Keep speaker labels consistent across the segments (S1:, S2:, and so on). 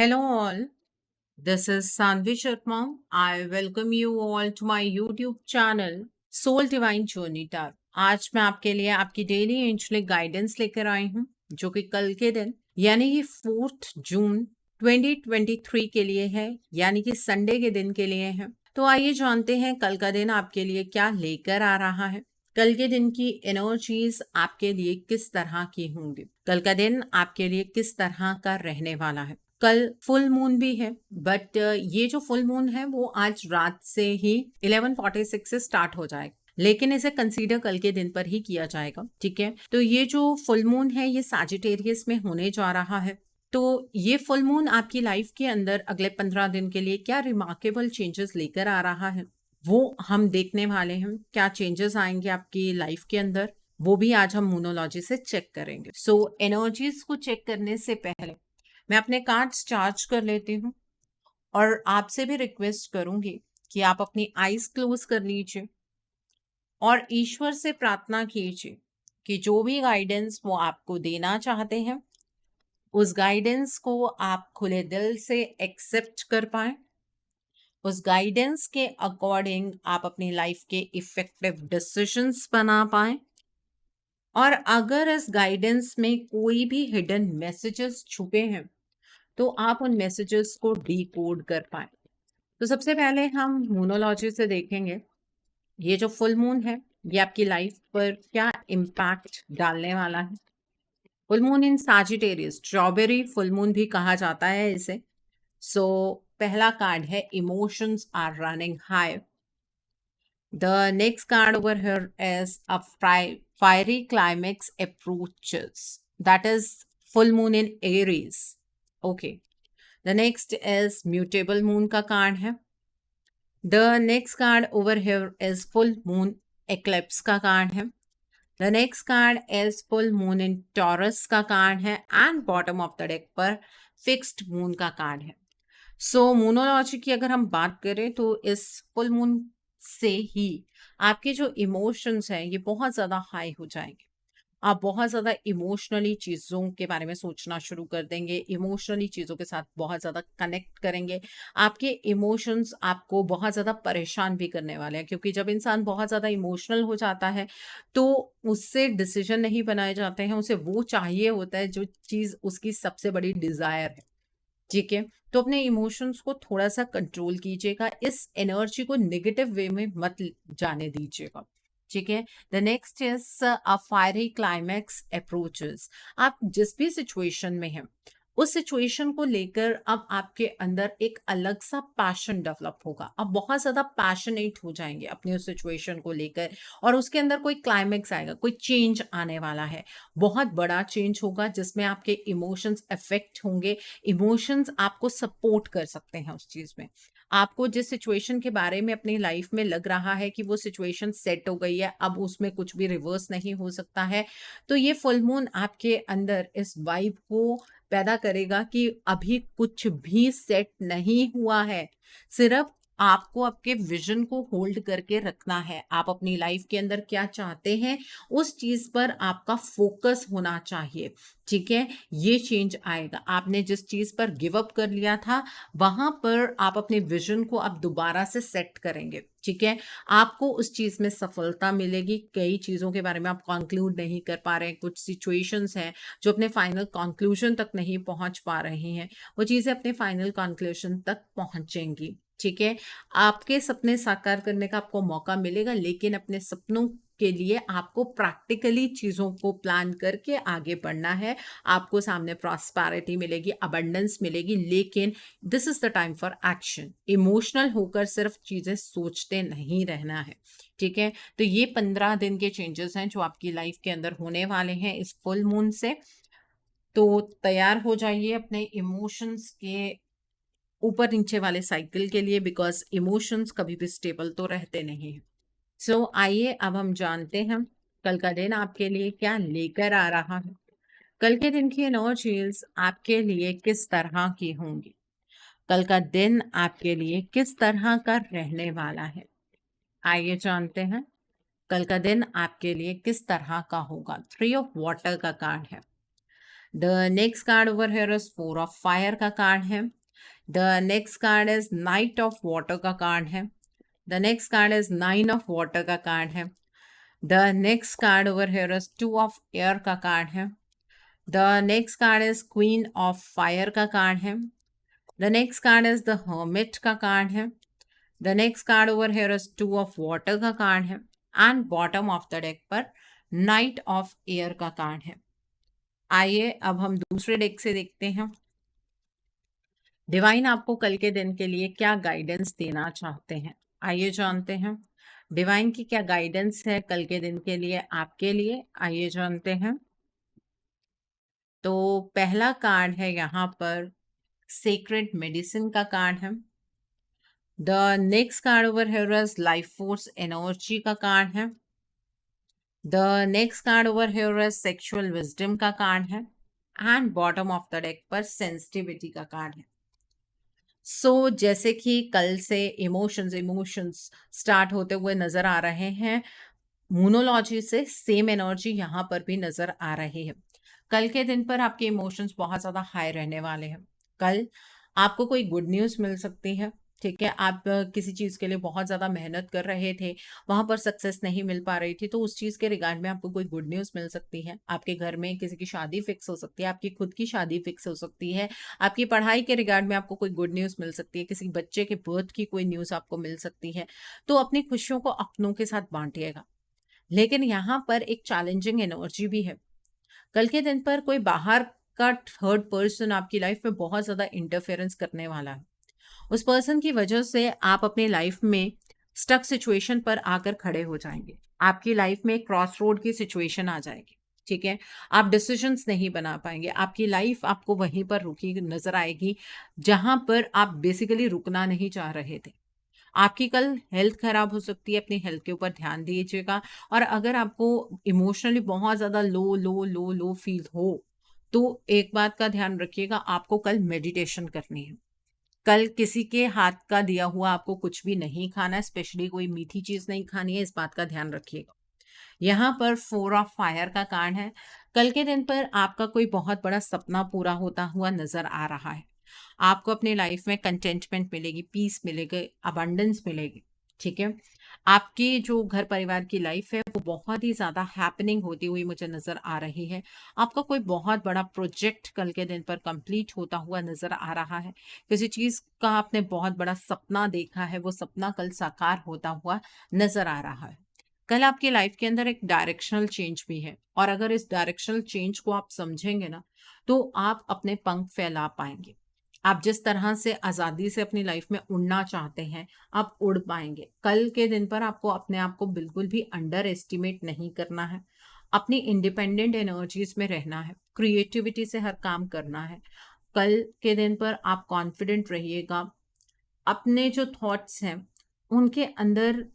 S1: Hello all, this is Sanvi Sharma. I welcome you all to my YouTube channel Soul Divine Journey Tarot. आज मैं आपके लिए आपकी daily angelic guidance लेकर आई हूँ जो कि कल के दिन यानी कि 4 जून 2023 के लिए है, यानी कि संडे के दिन के लिए है। तो आइए जानते हैं कल का दिन आपके लिए क्या लेकर आ रहा है। कल के दिन की एनर्जीज आपके लिए किस तरह की होंगी, कल का दिन आपके लिए किस तरह का रहने वाला है। कल फुल मून भी है, बट ये जो फुल मून है वो आज रात से ही 11:46 से स्टार्ट हो जाएगा, लेकिन इसे कंसीडर कल के दिन पर ही किया जाएगा। ठीक है, तो ये जो फुल मून है ये सैजिटेरियस में होने जा रहा है। तो ये फुल मून आपकी लाइफ के अंदर अगले 15 दिन के लिए क्या रिमार्केबल चेंजेस लेकर आ रहा है वो हम देखने वाले हैं। क्या चेंजेस आएंगे आपकी लाइफ के अंदर वो भी आज हम मूनोलॉजी से चेक करेंगे। सो एनर्जीज को चेक करने से पहले मैं अपने कार्ड्स चार्ज कर लेती हूँ और आपसे भी रिक्वेस्ट करूंगी कि आप अपनी आईज क्लोज कर लीजिए और ईश्वर से प्रार्थना कीजिए कि जो भी गाइडेंस वो आपको देना चाहते हैं उस गाइडेंस को आप खुले दिल से एक्सेप्ट कर पाए, उस गाइडेंस के अकॉर्डिंग आप अपनी लाइफ के इफेक्टिव डिसीजंस बना पाए, और अगर इस गाइडेंस में कोई भी हिडन मैसेजेस छुपे हैं तो आप उन मैसेजेस को डीकोड कर पाए। तो सबसे पहले हम मूनोलॉजी से देखेंगे ये जो फुल मून है ये आपकी लाइफ पर क्या इम्पैक्ट डालने वाला है। Full moon in Sagittarius, strawberry full moon भी कहा जाता है इसे। सो पहला कार्ड है emotions are running high. The next card over here is a fiery climax approaches. That is full moon in Aries. Okay. The next is mutable moon का card है. The next card over here is full moon eclipse का card है. The next card is full moon in Taurus का card है. And bottom of the deck पर fixed moon का card है. सो मूनोलॉजी की अगर हम बात करें तो इस फुल मून से ही आपके जो इमोशंस हैं ये बहुत ज़्यादा हाई हो जाएंगे। आप बहुत ज़्यादा इमोशनली चीज़ों के बारे में सोचना शुरू कर देंगे, इमोशनली चीज़ों के साथ बहुत ज़्यादा कनेक्ट करेंगे। आपके इमोशंस आपको बहुत ज़्यादा परेशान भी करने वाले हैं, क्योंकि जब इंसान बहुत ज़्यादा इमोशनल हो जाता है तो उससे डिसीजन नहीं बनाए जाते हैं, उसे वो चाहिए होता है जो चीज़ उसकी सबसे बड़ी डिज़ायर है। ठीक है, तो अपने इमोशंस को थोड़ा सा कंट्रोल कीजिएगा, इस एनर्जी को नेगेटिव वे में मत जाने दीजिएगा। ठीक है, the next is a fiery climax approaches. आप जिस भी सिचुएशन में हैं उस सिचुएशन को लेकर अब आपके अंदर एक अलग सा पैशन डेवलप होगा। आप बहुत ज्यादा पैशनेट हो जाएंगे अपनी उस सिचुएशन को लेकर, और उसके अंदर कोई क्लाइमैक्स आएगा, कोई चेंज आने वाला है, बहुत बड़ा चेंज होगा जिसमें आपके इमोशंस अफेक्ट होंगे। इमोशंस आपको सपोर्ट कर सकते हैं उस चीज में। आपको जिस सिचुएशन के बारे में अपनी लाइफ में लग रहा है कि वो सिचुएशन सेट हो गई है, अब उसमें कुछ भी रिवर्स नहीं हो सकता है, तो ये फुल मून आपके अंदर इस वाइब को पैदा करेगा कि अभी कुछ भी सेट नहीं हुआ है, सिर्फ आपको आपके विजन को होल्ड करके रखना है। आप अपनी लाइफ के अंदर क्या चाहते हैं उस चीज पर आपका फोकस होना चाहिए। ठीक है, ये चेंज आएगा। आपने जिस चीज पर गिव अप कर लिया था वहां पर आप अपने विजन को अब दोबारा से सेट करेंगे। ठीक है, आपको उस चीज में सफलता मिलेगी। कई चीजों के बारे में आप कंक्लूड नहीं कर पा रहे हैं, कुछ सिचुएशंस हैं जो अपने फाइनल कंक्लूजन तक नहीं पहुंच पा रही हैं, वो चीजें अपने फाइनल कंक्लूजन तक पहुंचेंगी। ठीक है, आपके सपने साकार करने का आपको मौका मिलेगा, लेकिन अपने सपनों के लिए आपको प्रैक्टिकली चीजों को प्लान करके आगे बढ़ना है। आपको सामने प्रॉस्पेरिटी मिलेगी, अबंडेंस मिलेगी, लेकिन this is the time for action. Emotional होकर सिर्फ चीजें सोचते नहीं रहना है। ठीक है, तो ये 15 दिन के चेंजेस हैं जो आपकी लाइफ के अंदर होने वाले हैं इस फुल मून से। तो तैयार हो जाइए अपने इमोशंस के ऊपर नीचे वाले साइकिल के लिए, बिकॉज इमोशंस कभी भी स्टेबल तो रहते नहीं हैं। सो आइए अब हम जानते हैं कल का दिन आपके लिए क्या लेकर आ रहा है। कल के दिन की एनर्जीज आपके लिए किस तरह की होंगी, कल का दिन आपके लिए किस तरह का रहने वाला है, आइए जानते हैं कल का दिन आपके लिए किस तरह का होगा। 3 ऑफ वाटर का कार्ड है। The next card over here is 4 of fire का कार्ड है। The next card is night of water का कार्ड है। The next card is 9 of water का कार्ड है। The next card over here is 2 of air का card है। The next card is queen of fire का card है। The next card is the hermit का card है। The next card over here is 2 of water का card है। And bottom of the deck पर night of air का card है। आइए अब हम दूसरे डेक से देखते हैं डिवाइन आपको कल के दिन के लिए क्या गाइडेंस देना चाहते हैं। आइए जानते हैं डिवाइन की क्या गाइडेंस है कल के दिन के लिए आपके लिए। आइए जानते हैं। तो पहला कार्ड है यहाँ पर सेक्रेड मेडिसिन का कार्ड है। The next card over here is life force energy का कार्ड है। The next card over here is sexual wisdom का कार्ड है। And bottom of the deck पर सेंसिटिविटी का कार्ड है। जैसे कि कल से इमोशंस स्टार्ट होते हुए नजर आ रहे हैं, मोनोलॉजी से सेम एनर्जी यहाँ पर भी नजर आ रही है। कल के दिन पर आपके इमोशंस बहुत ज्यादा हाई रहने वाले हैं। कल आपको कोई गुड न्यूज मिल सकती है। ठीक है, आप किसी चीज के लिए बहुत ज्यादा मेहनत कर रहे थे, वहां पर सक्सेस नहीं मिल पा रही थी, तो उस चीज के रिगार्ड में आपको कोई गुड न्यूज मिल सकती है। आपके घर में किसी की शादी फिक्स हो सकती है, आपकी खुद की शादी फिक्स हो सकती है, आपकी पढ़ाई के रिगार्ड में आपको कोई गुड न्यूज मिल सकती है, किसी बच्चे के बर्थ की कोई न्यूज आपको मिल सकती है। तो अपनी खुशियों को अपनों के साथ बांटिएगा। लेकिन यहाँ पर एक चैलेंजिंग एनर्जी भी है। कल के दिन पर कोई बाहर का थर्ड पर्सन आपकी लाइफ में बहुत ज्यादा इंटरफेरेंस करने वाला है। उस पर्सन की वजह से आप अपने लाइफ में स्टक सिचुएशन पर आकर खड़े हो जाएंगे। आपकी लाइफ में क्रॉस रोड की सिचुएशन आ जाएगी। ठीक है, आप डिसीजंस नहीं बना पाएंगे। आपकी लाइफ आपको वहीं पर रुकी नजर आएगी जहां पर आप बेसिकली रुकना नहीं चाह रहे थे। आपकी कल हेल्थ खराब हो सकती है, अपनी हेल्थ के ऊपर ध्यान दीजिएगा। और अगर आपको इमोशनली बहुत ज्यादा लो लो लो लो फील हो तो एक बात का ध्यान रखिएगा, आपको कल मेडिटेशन करनी है। कल किसी के हाथ का दिया हुआ आपको कुछ भी नहीं खाना है, स्पेशली कोई मीठी चीज नहीं खानी है, इस बात का ध्यान रखिएगा। यहाँ पर 4 ऑफ फायर का कार्ड है। कल के दिन पर आपका कोई बहुत बड़ा सपना पूरा होता हुआ नजर आ रहा है। आपको अपनी लाइफ में कंटेंटमेंट मिलेगी, पीस मिलेगी, अबंडेंस मिलेगी। ठीक है, आपकी जो घर परिवार की लाइफ है वो बहुत ही ज्यादा हैपनिंग होती हुई मुझे नजर आ रही है। आपका कोई बहुत बड़ा प्रोजेक्ट कल के दिन पर कंप्लीट होता हुआ नजर आ रहा है। किसी चीज का आपने बहुत बड़ा सपना देखा है, वो सपना कल साकार होता हुआ नजर आ रहा है। कल आपकी लाइफ के अंदर एक डायरेक्शनल चेंज भी है, और अगर इस डायरेक्शनल चेंज को आप समझेंगे ना तो आप अपने पंख फैला पाएंगे। आप जिस तरह से आजादी से अपनी लाइफ में उड़ना चाहते हैं आप उड़ पाएंगे। कल के दिन पर आपको अपने आप को बिल्कुल भी अंडर एस्टिमेट नहीं करना है। अपनी इंडिपेंडेंट एनर्जीज में रहना है, क्रिएटिविटी से हर काम करना है। कल के दिन पर आप कॉन्फिडेंट रहिएगा। अपने जो थॉट्स हैं उनके अंदर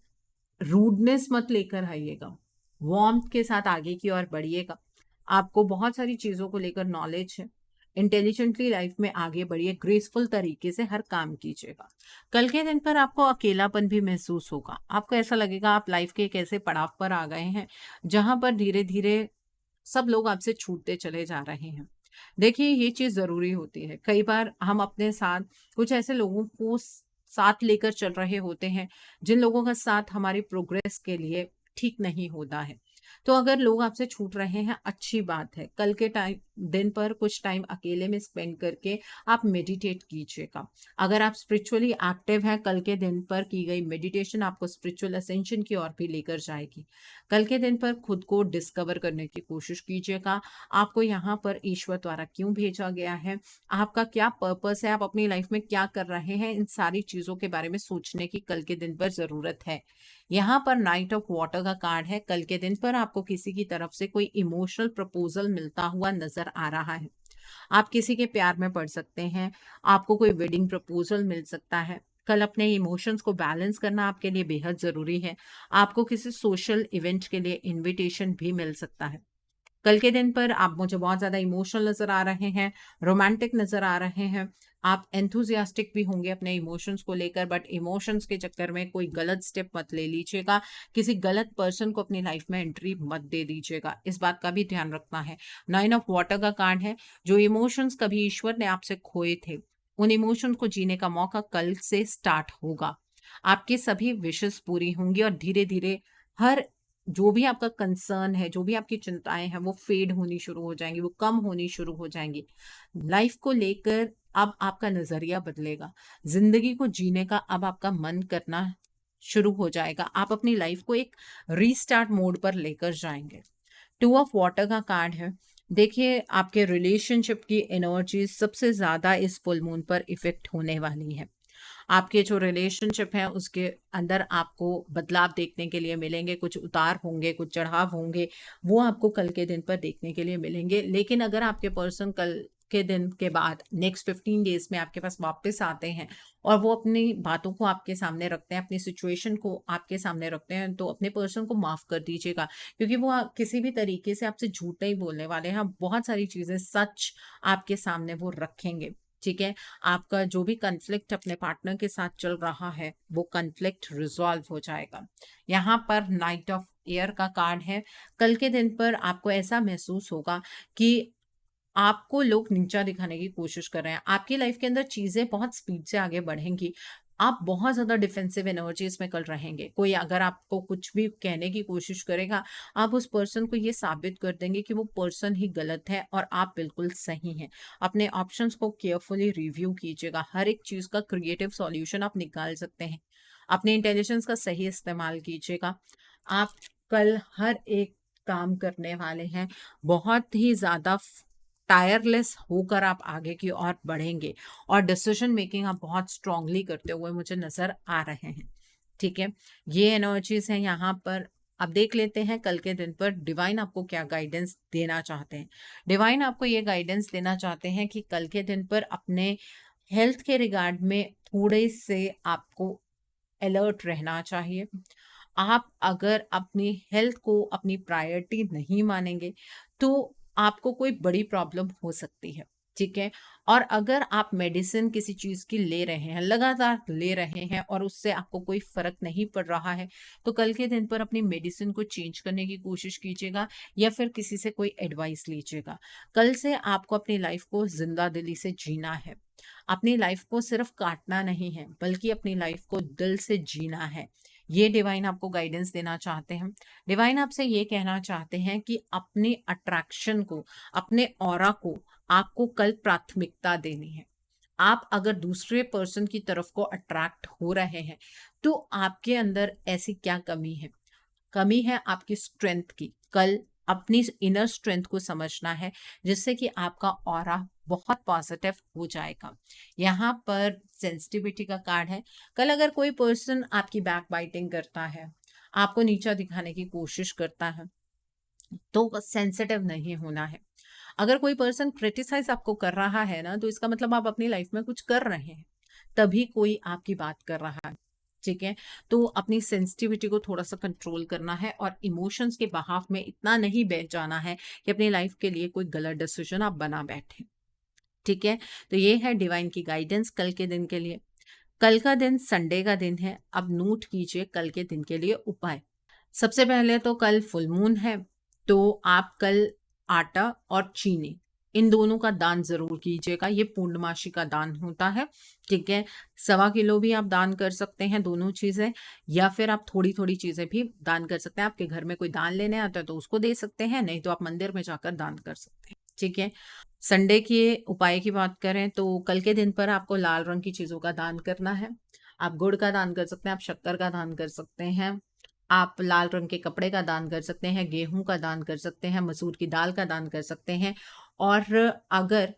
S1: रूडनेस मत लेकर आइएगा, वार्मथ के साथ आगे की ओर बढ़िएगा। आपको बहुत सारी चीजों को लेकर नॉलेज है। इंटेलिजेंटली लाइफ में आगे बढ़िए, ग्रेसफुल तरीके से हर काम कीजिएगा। कल के दिन पर आपको अकेलापन भी महसूस होगा। आपको ऐसा लगेगा आप लाइफ के एक ऐसे पड़ाव पर आ गए हैं जहां पर धीरे धीरे सब लोग आपसे छूटते चले जा रहे हैं। देखिए, ये चीज जरूरी होती है। कई बार हम अपने साथ कुछ ऐसे लोगों को साथ लेकर चल रहे होते हैं जिन लोगों का साथ हमारी प्रोग्रेस के लिए ठीक नहीं होता है। तो अगर लोग आपसे छूट रहे हैं, अच्छी बात है। कल के दिन पर कुछ टाइम अकेले में स्पेंड करके आप मेडिटेट कीजिएगा। अगर आप स्पिरिचुअली एक्टिव हैं, कल के दिन पर की गई मेडिटेशन आपको स्पिरिचुअल असेंशन की ओर भी लेकर जाएगी। कल के दिन पर खुद को डिस्कवर करने की कोशिश कीजिएगा। आपको यहाँ पर ईश्वर द्वारा क्यों भेजा गया है, आपका क्या पर्पस है, आप अपनी लाइफ में क्या कर रहे हैं, इन सारी चीजों के बारे में सोचने की कल के दिन पर जरूरत है। यहाँ पर नाइट ऑफ वाटर का कार्ड है। कल के दिन पर आपको किसी की तरफ से कोई इमोशनल प्रपोजल मिलता हुआ नजर आ रहा है। आप किसी के प्यार में पड़ सकते हैं, आपको कोई वेडिंग प्रपोजल मिल सकता है। कल अपने इमोशंस को बैलेंस करना आपके लिए बेहद जरूरी है। आपको किसी सोशल इवेंट के लिए इनविटेशन भी मिल सकता है। कल के दिन पर आप मुझे बहुत ज्यादा इमोशनल नजर आ रहे हैं, रोमांटिक नजर आ रहे हैं। आप एंथुजियास्टिक भी होंगे अपने इमोशंस को लेकर, बट इमोशंस के चक्कर में कोई गलत स्टेप मत ले लीजिएगा, किसी गलत पर्सन को अपनी लाइफ में एंट्री मत दे दीजिएगा, इस बात का भी ध्यान रखना है। 9 ऑफ वाटर का कार्ड है, जो इमोशंस कभी ईश्वर ने आपसे खोए थे, उन इमोशंस को जीने का मौका कल से स्टार्ट होगा। आपकी सभी विशेस पूरी होंगी और धीरे धीरे हर जो भी आपका कंसर्न है, जो भी आपकी चिंताएं हैं, वो फेड होनी शुरू हो जाएंगी, वो कम होनी शुरू हो जाएंगी। लाइफ को लेकर अब आपका नजरिया बदलेगा, जिंदगी को जीने का अब आपका मन करना शुरू हो जाएगा, आप अपनी लाइफ को एक रीस्टार्ट मोड पर लेकर जाएंगे। 2 ऑफ वाटर का कार्ड है। देखिए, आपके रिलेशनशिप की एनर्जी सबसे ज्यादा इस फुल मून पर इफेक्ट होने वाली है। आपके जो रिलेशनशिप है उसके अंदर आपको बदलाव देखने के लिए मिलेंगे, कुछ उतार होंगे, कुछ चढ़ाव होंगे, वो आपको कल के दिन पर देखने के लिए मिलेंगे। लेकिन अगर आपके पर्सन कल के दिन के बाद नेक्स्ट 15 डेज में आपके पास वापस आते हैं और वो अपनी बातों को आपके सामने रखते हैं, अपनी सिचुएशन को आपके सामने रखते हैं, तो अपने पर्सन को माफ कर दीजिएगा, क्योंकि वो किसी भी तरीके से आपसे झूठ नहीं बोलने वाले हैं। बहुत सारी चीजें सच आपके सामने वो रखेंगे। ठीक है, आपका जो भी कन्फ्लिक्ट अपने पार्टनर के साथ चल रहा है वो कन्फ्लिक्ट रिजॉल्व हो जाएगा। यहाँ पर नाइट ऑफ एयर का कार्ड है। कल के दिन पर आपको ऐसा महसूस होगा कि आपको लोग नीचा दिखाने की कोशिश कर रहे हैं, आपकी लाइफ के अंदर चीजें बहुत स्पीड से आगे बढ़ेंगी, आप बहुत ज्यादा डिफेंसिव एनर्जीज में कल रहेंगे। कोई अगर आपको कुछ भी कहने की कोशिश करेगा, आप उस पर्सन को ये साबित कर देंगे कि वो पर्सन ही गलत है और आप बिल्कुल सही हैं। अपने ऑप्शंस को केयरफुली रिव्यू कीजिएगा, हर एक चीज का क्रिएटिव सॉल्यूशन आप निकाल सकते हैं। अपने इंटेलिजेंस का सही इस्तेमाल कीजिएगा। आप कल हर एक काम करने वाले हैं, बहुत ही ज्यादा टायरलेस होकर आप आगे की ओर बढ़ेंगे और डिसीजन मेकिंग आप बहुत स्ट्रांगली करते हुए मुझे नजर आ रहे हैं। ठीक है, ये एनर्जीज हैं यहाँ पर। अब देख लेते हैं कल के दिन पर डिवाइन आपको क्या गाइडेंस देना चाहते हैं। डिवाइन आपको ये गाइडेंस देना चाहते हैं कि कल के दिन पर अपने हेल्थ के रिगार्ड में थोड़े से आपको अलर्ट रहना चाहिए। आप अगर अपनी हेल्थ को अपनी प्रायोरिटी नहीं मानेंगे तो आपको कोई बड़ी प्रॉब्लम हो सकती है। ठीक है, और अगर आप मेडिसिन किसी चीज की ले रहे हैं, लगातार ले रहे हैं और उससे आपको कोई फर्क नहीं पड़ रहा है, तो कल के दिन पर अपनी मेडिसिन को चेंज करने की कोशिश कीजिएगा या फिर किसी से कोई एडवाइस लीजिएगा। कल से आपको अपनी लाइफ को जिंदा दिली से जीना है, अपनी लाइफ को सिर्फ काटना नहीं है बल्कि अपनी लाइफ को दिल से जीना है। ये डिवाइन आपको गाइडेंस देना चाहते हैं। डिवाइन आपसे ये कहना चाहते हैं कि अपने अट्रैक्शन को, अपने ऑरा को आपको कल प्राथमिकता देनी है। आप अगर दूसरे पर्सन की तरफ को अट्रैक्ट हो रहे हैं तो आपके अंदर ऐसी क्या कमी है? कमी है आपकी स्ट्रेंथ की। कल अपनी इनर स्ट्रेंथ को समझना है जिससे कि आपका ऑरा बहुत पॉजिटिव हो जाएगा। यहाँ पर सेंसिटिविटी का कार्ड है। कल अगर कोई पर्सन आपकी बैक बाइटिंग करता है, आपको नीचा दिखाने की कोशिश करता है, तो सेंसिटिव नहीं होना है। अगर कोई पर्सन क्रिटिसाइज आपको कर रहा है ना, तो इसका मतलब आप अपनी लाइफ में कुछ कर रहे हैं, तभी कोई आपकी बात कर रहा है। ठीक है, तो अपनी सेंसिटिविटी को थोड़ा सा कंट्रोल करना है और इमोशंस के बहाव में इतना नहीं बैठ जाना है कि अपनी लाइफ के लिए कोई गलत डिसीजन आप बना बैठे। ठीक है, तो ये है डिवाइन की गाइडेंस कल के दिन के लिए। कल का दिन संडे का दिन है। अब नोट कीजिए कल के दिन के लिए उपाय। सबसे पहले तो कल फुल मून है, तो आप कल आटा और चीनी इन दोनों का दान जरूर कीजिएगा। ये पूर्णमासी का दान होता है। ठीक है, 1.25 किलो भी आप दान कर सकते हैं, दोनों चीजें, या फिर आप थोड़ी थोड़ी चीजें भी दान कर सकते हैं। आपके घर में कोई दान लेने आता है तो उसको दे सकते हैं, नहीं तो आप मंदिर में जाकर दान कर सकते हैं। ठीक है, संडे के उपाय की बात करें तो कल के दिन पर आपको लाल रंग की चीजों का दान करना है। आप गुड़ का दान कर सकते हैं, आप शक्कर का दान कर सकते हैं, आप लाल रंग के कपड़े का दान कर सकते हैं, गेहूं का दान कर सकते हैं, मसूर की दाल का दान कर सकते हैं। और अगर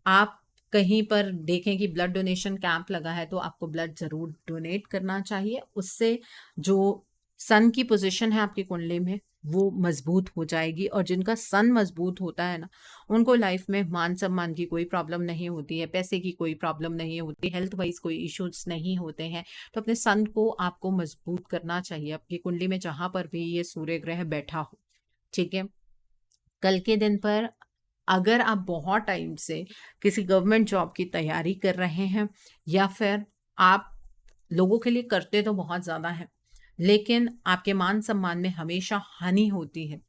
S1: आप कहीं पर देखें कि ब्लड डोनेशन कैंप लगा है तो आपको ब्लड जरूर डोनेट करना चाहिए। उससे जो सन की पोजीशन है आपकी कुंडली में वो मजबूत हो जाएगी, और जिनका सन मजबूत होता है ना, उनको लाइफ में मान सम्मान की कोई प्रॉब्लम नहीं होती है, पैसे की कोई प्रॉब्लम नहीं होती, हेल्थ वाइज कोई इश्यूज नहीं होते हैं। तो अपने सन को आपको मजबूत करना चाहिए आपकी कुंडली में, जहां पर भी ये सूर्य ग्रह बैठा हो। ठीक है, कल के दिन पर अगर आप बहुत टाइम से किसी गवर्नमेंट जॉब की तैयारी कर रहे हैं या फिर आप लोगों के लिए करते तो बहुत ज़्यादा है, लेकिन आपके मान सम्मान में हमेशा हानि होती है,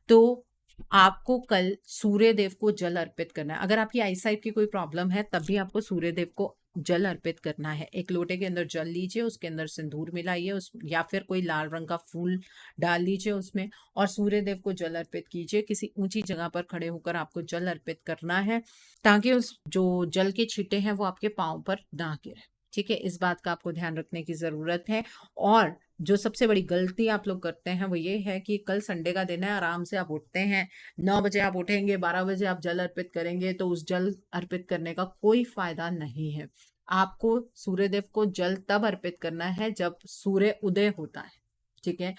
S1: तो आपको कल सूर्य देव को जल अर्पित करना है। अगर आपकी आईसाइट की कोई प्रॉब्लम है तब भी आपको सूर्य देव को जल अर्पित करना है। एक लोटे के अंदर जल लीजिए, उसके अंदर सिंदूर मिलाइए, उस या फिर कोई लाल रंग का फूल डाल लीजिए उसमें और सूर्य देव को जल अर्पित कीजिए। किसी ऊंची जगह पर खड़े होकर आपको जल अर्पित करना है ताकि उस जो जल के छींटे हैं वो आपके पाँव पर ना गिरे। ठीक है, इस बात का आपको ध्यान रखने की जरूरत है। और जो सबसे बड़ी गलती आप लोग करते हैं वो ये है कि कल संडे का दिन है, आराम से आप उठते हैं, 9 बजे आप उठेंगे, 12 बजे आप जल अर्पित करेंगे, तो उस जल अर्पित करने का कोई फायदा नहीं है। आपको सूर्यदेव को जल तब अर्पित करना है जब सूर्य उदय होता है। ठीक है,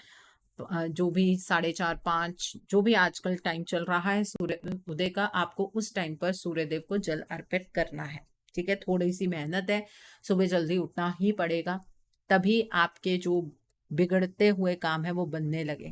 S1: जो भी 4:30 5 जो भी आजकल टाइम चल रहा है सूर्य उदय का, आपको उस टाइम पर सूर्यदेव को जल अर्पित करना है। ठीक है, थोड़ी सी मेहनत है, सुबह जल्दी उठना ही पड़ेगा, तभी आपके जो बिगड़ते हुए काम है वो बनने लगे।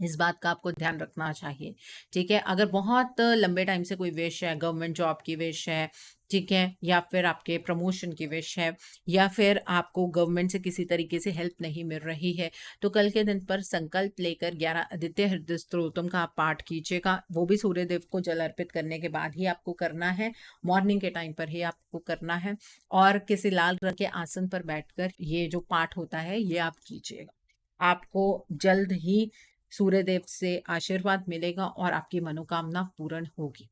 S1: इस बात का आपको ध्यान रखना चाहिए। ठीक है, अगर बहुत लंबे टाइम से कोई विश है, गवर्नमेंट जॉब की विश है, ठीक है, या फिर आपके प्रमोशन की विश है, या फिर आपको गवर्नमेंट से किसी तरीके से हेल्प नहीं मिल रही है, तो कल के दिन पर संकल्प लेकर 11 आदित्य हृदय स्तोत्रम का आप पाठ कीजिएगा। वो भी सूर्यदेव को जल अर्पित करने के बाद ही आपको करना है, मॉर्निंग के टाइम पर ही आपको करना है। और किसी लाल रंग के आसन पर बैठकर ये जो पाठ होता है ये आप कीजिएगा। आपको जल्द ही सूर्यदेव से आशीर्वाद मिलेगा और आपकी मनोकामना पूर्ण होगी।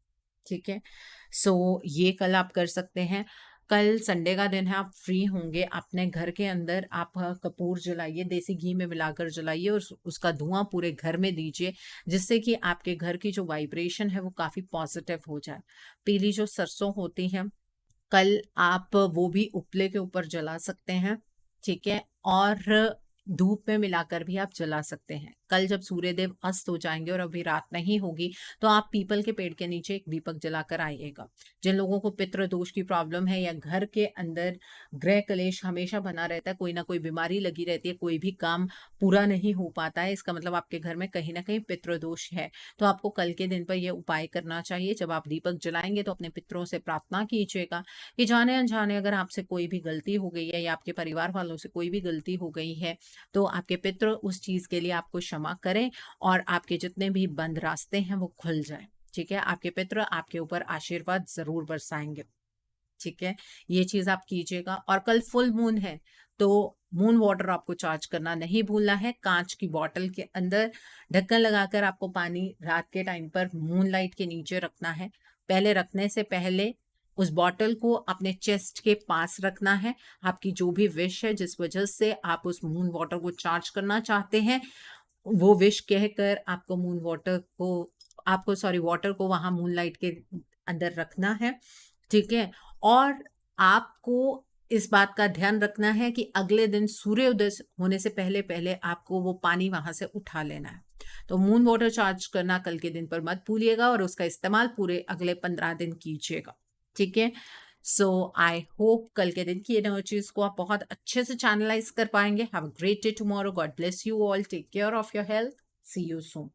S1: ठीक है, सो ये कल आप कर सकते हैं। कल संडे का दिन है, आप फ्री होंगे, अपने घर के अंदर आप कपूर जलाइए, देसी घी में मिलाकर जलाइए और उसका धुआं पूरे घर में दीजिए, जिससे कि आपके घर की जो वाइब्रेशन है वो काफी पॉजिटिव हो जाए। पीली जो सरसों होती है, कल आप वो भी उपले के ऊपर जला सकते हैं। ठीक है, और धूप में मिलाकर भी आप जला सकते हैं। कल जब सूर्यदेव अस्त हो जाएंगे और अभी रात नहीं होगी, तो आप पीपल के पेड़ के नीचे एक दीपक जलाकर आइएगा। जिन लोगों को पितृ दोष की प्रॉब्लम है या घर के अंदर ग्रह कलेश हमेशा बना रहता है, कोई ना कोई बीमारी लगी रहती है, कोई भी काम पूरा नहीं हो पाता है, इसका मतलब आपके घर में कहीं ना कहीं पितृ दोष है। तो आपको कल के दिन पर यह उपाय करना चाहिए। जब आप दीपक जलाएंगे तो अपने पितरों से प्रार्थना कीजिएगा कि जाने अनजाने अगर आपसे कोई भी गलती हो गई है या आपके परिवार वालों से कोई भी गलती हो गई है, तो आपके पितृ उस चीज के लिए आपको क्षमा करें और आपके जितने भी बंद रास्ते हैं वो खुल जाएं। ठीक है, आपके पितृ आपके ऊपर आशीर्वाद जरूर बरसाएंगे। ठीक है, ये चीज आप कीजिएगा। और कल फुल मून है, तो मून वाटर आपको चार्ज करना नहीं भूलना है। कांच की बोतल के अंदर ढक्कन लगाकर आपको पानी रात के टाइम पर मून लाइट के नीचे रखना है। पहले रखने से पहले उस बॉटल को अपने चेस्ट के पास रखना है। आपकी जो भी विश है, जिस वजह से आप उस मून वाटर को चार्ज करना चाहते हैं, वो विश कहकर आपको वाटर को वहां मून लाइट के अंदर रखना है। ठीक है, और आपको इस बात का ध्यान रखना है कि अगले दिन सूर्योदय होने से पहले पहले आपको वो पानी वहां से उठा लेना है। तो मून वाटर चार्ज करना कल के दिन पर मत भूलिएगा और उसका इस्तेमाल पूरे अगले 15 दिन कीजिएगा। ठीक है, सो आई होप कल के दिन की एनर्जीज को आप बहुत अच्छे से चैनलाइज कर पाएंगे। Have a great day tomorrow. God bless you all. Take care of your health. See you soon.